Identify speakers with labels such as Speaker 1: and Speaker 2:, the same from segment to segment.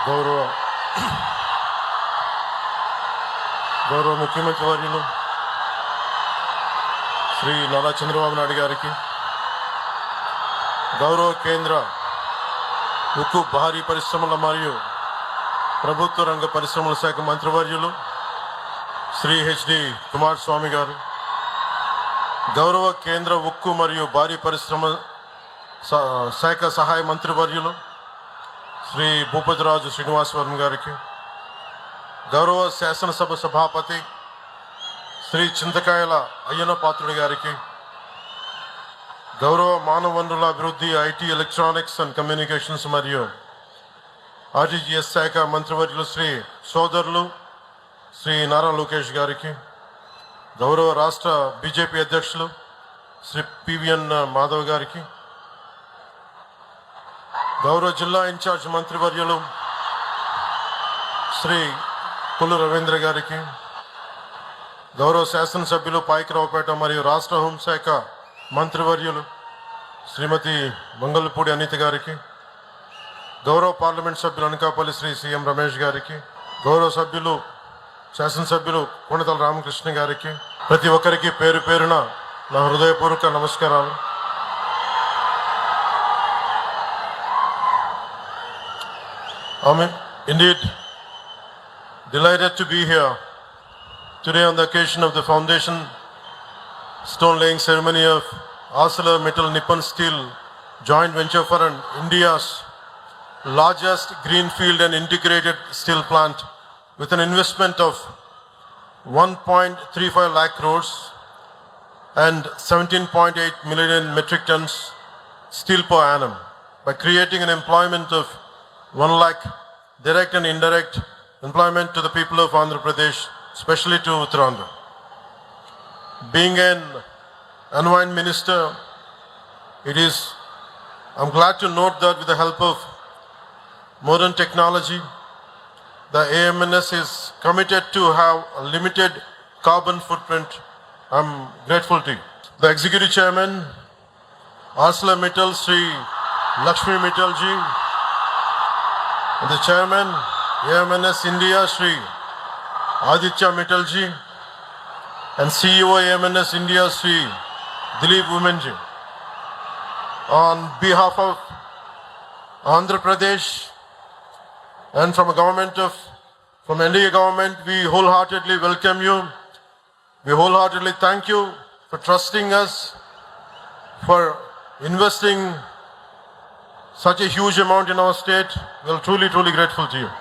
Speaker 1: గౌరవ ముఖ్యమంత్రి వర్యులు శ్రీ నారా చంద్రబాబు నాయుడు గారికి, గౌరవ కేంద్ర ఉక్కు భారీ పరిశ్రమల మరియు ప్రభుత్వ రంగ పరిశ్రమల శాఖ మంత్రివర్యులు శ్రీ హెచ్డి కుమారస్వామి గారు, గౌరవ కేంద్ర ఉక్కు మరియు భారీ పరిశ్రమ శాఖ సహాయ మంత్రివర్యులు శ్రీ భూపతిరాజు శ్రీనివాసవర్మ గారికి, గౌరవ శాసనసభ సభాపతి శ్రీ చింతకాయల అయ్యన్న పాత్రుడి గారికి, గౌరవ మానవ వనరుల అభివృద్ధి, ఐటీ, ఎలక్ట్రానిక్స్ అండ్ కమ్యూనికేషన్స్ మరియు ఆర్టీజీఎస్ శాఖ మంత్రివర్యులు శ్రీ సోదరులు శ్రీ నారా లోకేష్ గారికి, గౌరవ రాష్ట్ర బీజేపీ అధ్యక్షులు శ్రీ పివిఎన్ మాధవ్ గారికి, గౌరవ జిల్లా ఇన్ఛార్జ్ మంత్రివర్యులు శ్రీ కొల్లు రవీంద్ర గారికి, గౌరవ శాసనసభ్యులు పాయకరావుపేట మరియు రాష్ట్ర హోంశాఖ మంత్రివర్యులు శ్రీమతి మంగళపూడి అనిత గారికి, గౌరవ పార్లమెంట్ సభ్యులు అనకాపల్లి శ్రీ సిఎం రమేష్ గారికి, గౌరవ సభ్యులు శాసనసభ్యులు కొణితల రామకృష్ణ గారికి, ప్రతి ఒక్కరికి పేరు పేరున నా హృదయపూర్వక నమస్కారాలు. I'm indeed delighted to be here today on the occasion of the foundation stone laying ceremony of ArcelorMittal Nippon Steel joint venture for India's largest greenfield and integrated steel plant with an investment of 1.35 lakh crores and 17.8 million metric tons steel per annum by creating an employment of 1 lakh direct and indirect employment to the people of Andhra Pradesh, especially to Uttarakhand. Being an environment minister, I'm glad to note that with the help of modern technology, the AMNS is committed to have a limited carbon footprint. I'm grateful to you. The Executive Chairman, ArcelorMittal, Sri Lakshmi Mittal ji, and the Chairman, AMNS India, Sri Aditya Mittal ji, and CEO AMNS India, Sri Dilip Women ji. On behalf of Andhra Pradesh and from NDA government, we wholeheartedly welcome you. We wholeheartedly thank you for trusting us, for investing such a huge amount in our state. We are truly grateful to you.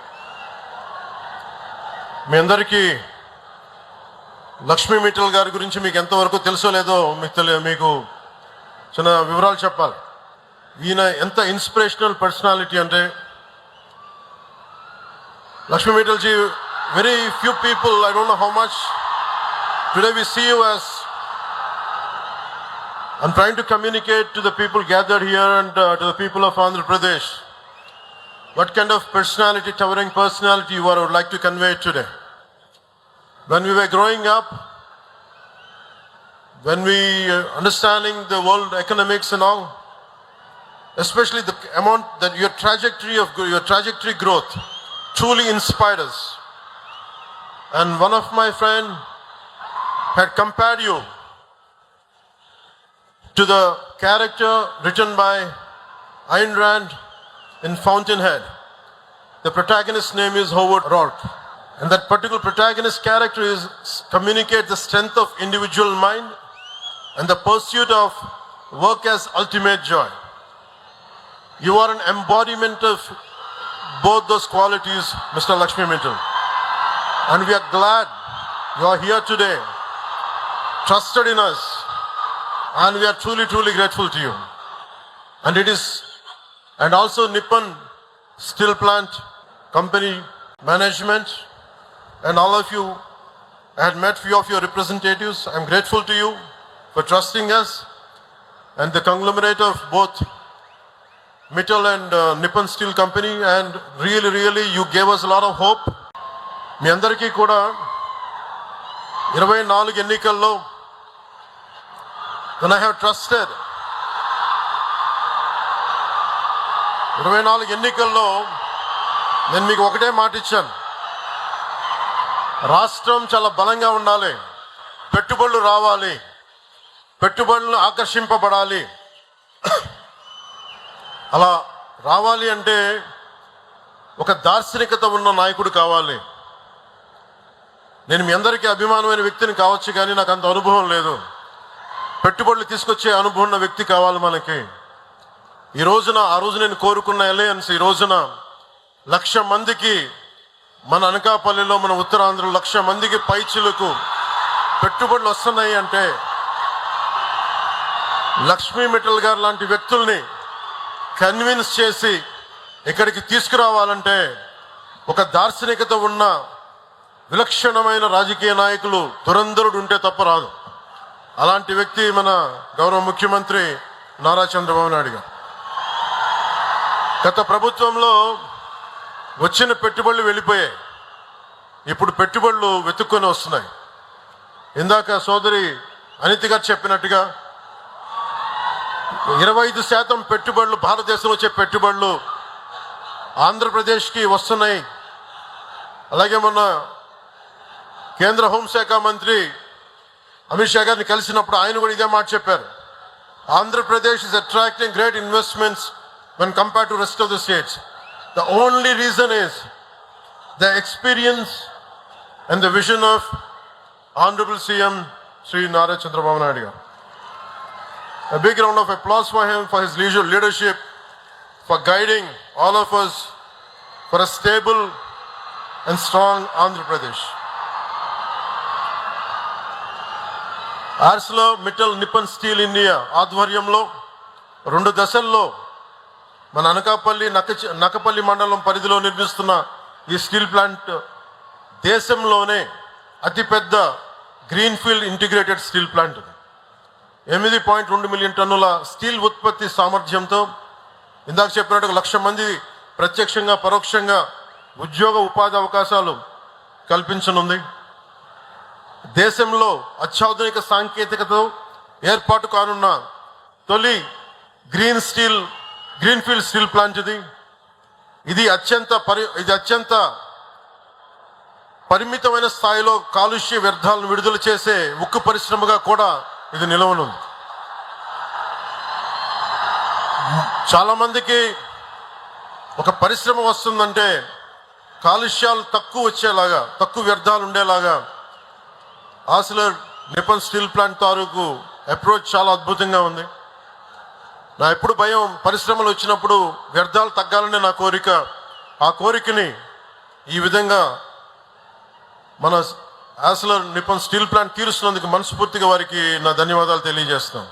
Speaker 1: మీ అందరికీ లక్ష్మీ మిట్టల్ గారి గురించి మీకు ఎంతవరకు తెలుసో లేదో మీకు చిన్న వివరాలు చెప్పాలి. ఈయన ఎంత ఇన్స్పిరేషనల్ పర్సనాలిటీ అంటే, Lakshmi Mittal ji, very few people, I don't know how much, today we see you as, I'm trying to communicate to the people gathered here and to the people of Andhra Pradesh what kind of personality, towering personality you are, I would like to convey today. When we were growing up, when we understanding the world economics and all, especially the amount that your trajectory growth truly inspired us. And one of my friend had compared you to the character written by Ayn Rand in Fountainhead. The protagonist's name is Howard Roark. And that particular protagonist character communicates the strength of individual mind and the pursuit of work as ultimate joy. You are an embodiment of both those qualities, Mr. Lakshmi Mittal. And we are glad you are here today, trusted in us, and we are truly grateful to you. And also Nippon Steel Plant Company management and all of you. I had met few of your representatives. I'm grateful to you for trusting us, and the conglomerate of both Mittal and Nippon Steel Company, and really you gave us a lot of hope. మీ అందరికీ కూడా 24 ఎన్నికల్లో when I have trusted 24 ఎన్నికల్లో నేను మీకు ఒకటే మాట ఇచ్చాను, రాష్ట్రం చాలా బలంగా ఉండాలి, పెట్టుబడులు రావాలి, పెట్టుబడులు ఆకర్షింపబడాలి. అలా రావాలి అంటే ఒక దార్శనికత ఉన్న నాయకుడు కావాలి. నేను మీ అందరికీ అభిమానమైన వ్యక్తిని కావచ్చు, కానీ నాకు అంత అనుభవం లేదు. పెట్టుబడులు తీసుకొచ్చే అనుభవం ఉన్న వ్యక్తి కావాలి మనకి. ఈ రోజున ఆ రోజు నేను కోరుకున్న అలయన్స్ ఈ రోజున 1,00,000 మందికి మన అనకాపల్లిలో, మన ఉత్తరాంధ్రలో 1,00,000 మందికి పైచిలకు పెట్టుబడులు వస్తున్నాయి అంటే లక్ష్మీ మిట్టల్ గారు లాంటి వ్యక్తుల్ని కన్విన్స్ చేసి ఇక్కడికి తీసుకురావాలంటే ఒక దార్శనికత ఉన్న విలక్షణమైన రాజకీయ నాయకులు దురంధరుడు ఉంటే తప్ప రాదు. అలాంటి వ్యక్తి మన గౌరవ ముఖ్యమంత్రి నారా చంద్రబాబు నాయుడు గారు. గత ప్రభుత్వంలో వచ్చిన పెట్టుబడులు వెళ్ళిపోయాయి, ఇప్పుడు పెట్టుబడులు వెతుక్కొని వస్తున్నాయి. ఇందాక సోదరి అనిత గారు చెప్పినట్టుగా 25% పెట్టుబడులు, భారతదేశంలో వచ్చే పెట్టుబడులు ఆంధ్రప్రదేశ్కి వస్తున్నాయి. అలాగే మొన్న కేంద్ర హోంశాఖ మంత్రి అమిత్ షా గారిని కలిసినప్పుడు ఆయన కూడా ఇదే మాట చెప్పారు. Andhra Pradesh is attracting great investments when compared to rest of the states. The only reason is the experience and the vision of Honorable CM Sri Nara Chandrababu Naidu garu. A big round of applause for him, for his leadership, for guiding all of us for a stable and strong Andhra Pradesh. ArcelorMittal Nippon Steel India ఆధ్వర్యంలో 2 దశల్లో మన అనకాపల్లి నక్కపల్లి మండలం పరిధిలో నిర్మిస్తున్న ఈ steel plant దేశంలోనే అతిపెద్ద greenfield integrated steel plant. 8.2 million టన్నుల స్టీల్ ఉత్పత్తి సామర్థ్యంతో ఇందాక చెప్పినట్టు 1,00,000 మంది ప్రత్యక్షంగా పరోక్షంగా ఉద్యోగ ఉపాధి అవకాశాలు కల్పించనుంది. దేశంలో అత్యాధునిక సాంకేతికతతో ఏర్పాటు కానున్న తొలి గ్రీన్ఫీల్డ్ స్టీల్ ప్లాంట్ ఇది అత్యంత పరిమితమైన స్థాయిలో కాలుష్య వ్యర్థాలను విడుదల చేసే ఉక్కు పరిశ్రమగా కూడా ఇది నిలవనుంది. చాలా మందికి ఒక పరిశ్రమ వస్తుందంటే కాలుష్యాలు తక్కువ వచ్చేలాగా, తక్కువ వ్యర్థాలు ఉండేలాగా ఆర్సిలర్ నిప్పన్ స్టీల్ ప్లాంట్ తాలూకు అప్రోచ్ చాలా అద్భుతంగా ఉంది. నా ఎప్పుడు భయం, పరిశ్రమలు వచ్చినప్పుడు వ్యర్థాలు తగ్గాలనే నా కోరిక. ఆ కోరికని ఈ విధంగా మన ఆర్సిలర్ నిప్పన్ స్టీల్ ప్లాంట్ తీరుస్తున్నందుకు మనస్ఫూర్తిగా వారికి నా ధన్యవాదాలు తెలియజేస్తాం.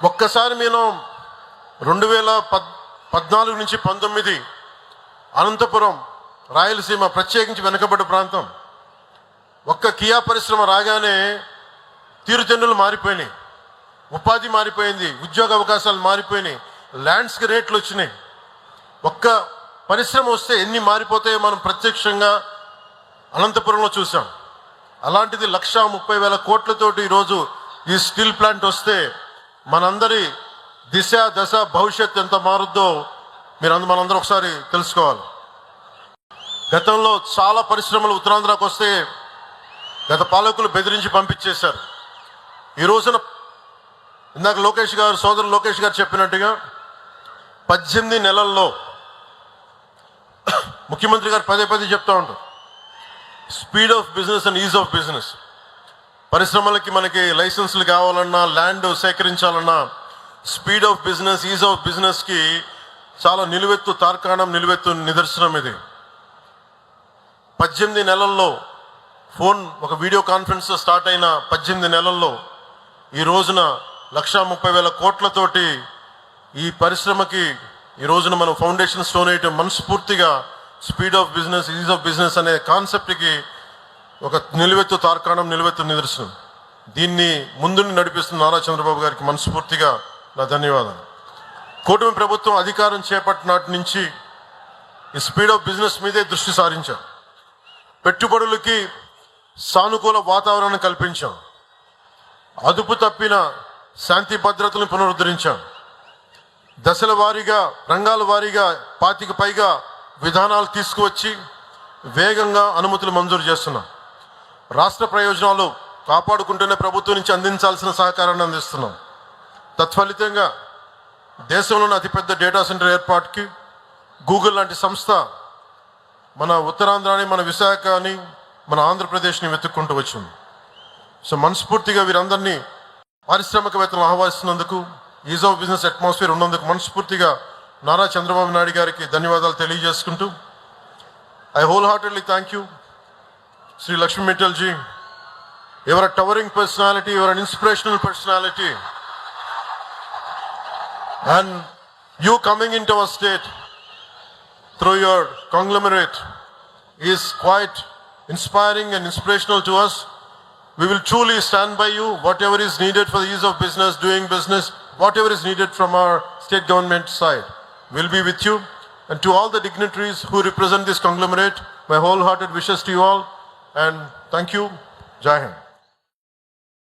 Speaker 1: ఒక్కసారి నేను 2014 నుంచి 19 అనంతపురం, రాయలసీమ, ప్రత్యేకించి వెనుకబడ్డ ప్రాంతం, ఒక్క కియా పరిశ్రమ రాగానే తీరుతెన్నులు మారిపోయినాయి, ఉపాధి మారిపోయింది, ఉద్యోగ అవకాశాలు మారిపోయినాయి, ల్యాండ్స్కి రేట్లు వచ్చినాయి. ఒక్క పరిశ్రమ వస్తే ఎన్ని మారిపోతాయో మనం ప్రత్యక్షంగా అనంతపురంలో చూసాం. అలాంటిది 1,30,000 కోట్లతోటి ఈరోజు ఈ స్టీల్ ప్లాంట్ వస్తే మనందరి దిశ దశ భవిష్యత్తు ఎంత మారుద్దో మనందరూ ఒకసారి తెలుసుకోవాలి. గతంలో చాలా పరిశ్రమలు ఉత్తరాంధ్రకు వస్తే గత పాలకులు బెదిరించి పంపించేశారు. ఈ రోజున ఇందాక సోదరు లోకేష్ గారు చెప్పినట్టుగా 18 నెలల్లో ముఖ్యమంత్రి గారు పదే చెప్తా ఉంటారు, speed of business and ease of business. పరిశ్రమలకి మనకి లైసెన్సులు కావాలన్నా, ల్యాండ్ సేకరించాలన్నా speed of business, ease of బిజినెస్కి చాలా నిలువెత్తు నిదర్శనం ఇది. 18 నెలల్లో ఒక వీడియో కాన్ఫరెన్స్ స్టార్ట్ అయిన 18 నెలల్లో ఈ రోజున 1,30,000 కోట్లతోటి ఈ పరిశ్రమకి ఈ రోజున మనం ఫౌండేషన్ స్టోన్ వేయటం మనస్ఫూర్తిగా speed of business, ease of business అనే కాన్సెప్ట్కి ఒక నిలువెత్తు నిదర్శనం. దీన్ని ముందుండి నడిపిస్తున్న నారా చంద్రబాబు గారికి మనస్ఫూర్తిగా నా ధన్యవాదాలు. కూటమి ప్రభుత్వం అధికారం చేపట్టినాటి నుంచి ఈ స్పీడ్ ఆఫ్ బిజినెస్ మీదే దృష్టి సారించాం. పెట్టుబడులకి సానుకూల వాతావరణం కల్పించాం. అదుపు తప్పిన శాంతి భద్రతలను పునరుద్ధరించాం. దశల వారీగా రంగాల వారీగా 25 పైగా విధానాలు తీసుకువచ్చి వేగంగా అనుమతులు మంజూరు చేస్తున్నాం. రాష్ట్ర ప్రయోజనాలు కాపాడుకుంటూనే ప్రభుత్వం నుంచి అందించాల్సిన సహకారాన్ని అందిస్తున్నాం. తత్ఫలితంగా దేశంలోని అతిపెద్ద డేటా సెంటర్ ఏర్పాటుకి గూగుల్ లాంటి సంస్థ మన ఉత్తరాంధ్రాని, మన విశాఖని, మన ఆంధ్రప్రదేశ్ని వెతుక్కుంటూ వచ్చింది. సో మనస్ఫూర్తిగా వీరందరినీ పారిశ్రామికవేత్తలను ఆహ్వానిస్తున్నందుకు, ఈజ్ ఆఫ్ బిజినెస్ అట్మాస్ఫియర్ ఉన్నందుకు మనస్ఫూర్తిగా నారా చంద్రబాబు నాయుడు గారికి ధన్యవాదాలు తెలియజేసుకుంటూ, I wholeheartedly thank you, Sri Lakshmi Mittal ji. You are a towering personality, you are an inspirational personality. And you coming into our state through your conglomerate is quite inspiring and inspirational to us. We will truly stand by you. Whatever is needed for the ease of business, doing business, whatever is needed from our state government side, we'll be with you. And to all the dignitaries who represent this conglomerate, my wholehearted wishes to you all. And thank you. Jai Hind.